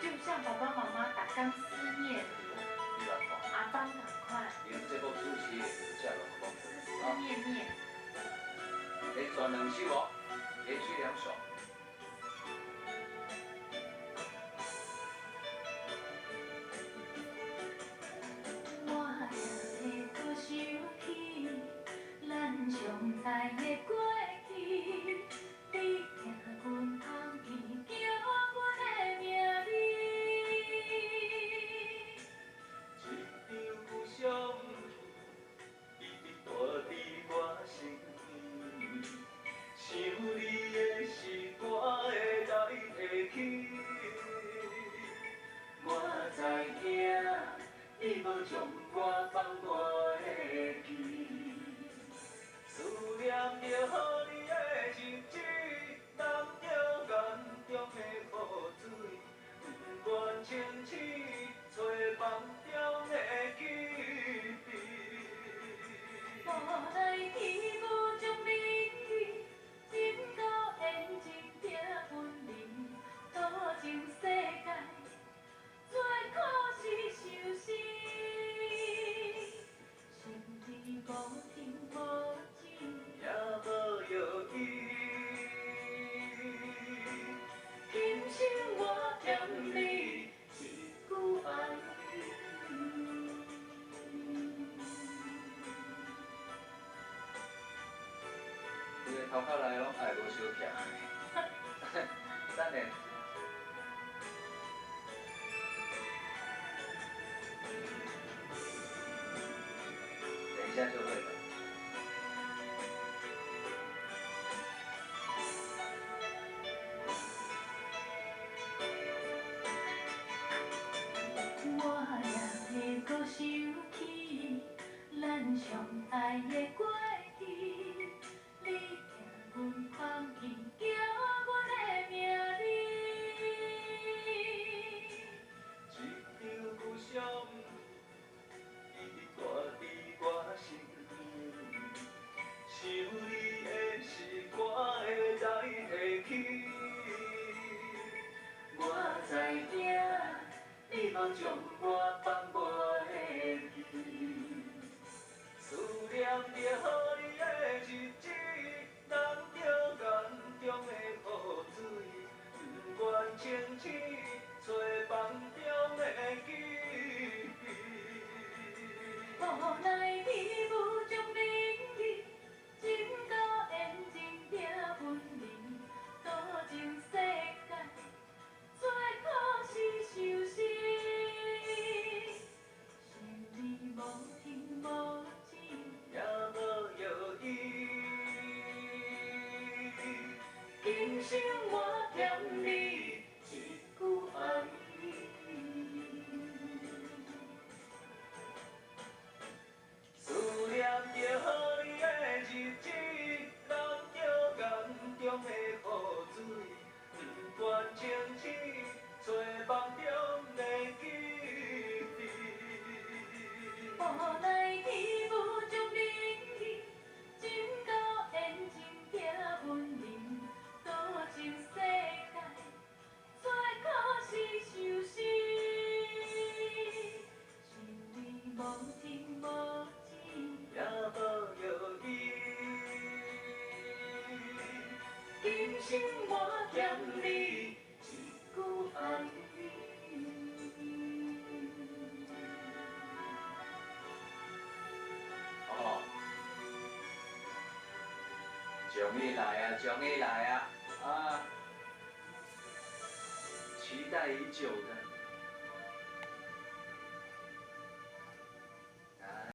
就像爸爸妈妈打刚思念你来看，阿邦赶快，用这个主持的就是这样讲思的。思念念。来转两首哦，连续两首。我也会搁想起咱相在的过去，你听阮旁边叫阮的名字。一张故乡，一直住伫我心。想你的时，我会来提起。我知影，你无将我放我的记。思念着你的日子，淋着眼中的雨水，不愿清醒，找梦中的记忆。无奈天无将明语，心到眼睛听分离，多情世界，最可是相思。心里无天无地，也无药医。今生我欠你一句爱你。你的头壳内拢爱无相欠。等下。等一下就会了。我也会搁想起咱相爱的过去，你听阮旁边叫阮的名字。一张故乡，一直住伫我心。想你的时，我会来提起。我知影，你无将我放我的记。思念着你的日子，淋着眼中的雨水，不愿清醒，找梦中的记忆。无奈天无将明语，心到眼睛听分离，多情世界，最可是相思。心里无天无地，也无药医。今生我欠你一句爱你。思念着你的日子，淋着眼中的雨水，不愿清醒，找梦中的记忆。无奈天无将明语，心到眼睛听分离，多情世界，最可是相思。心里无天无地，也无药医。今生我欠你一句爱你。哦，终于来啊，终于来啊！啊，期待已久的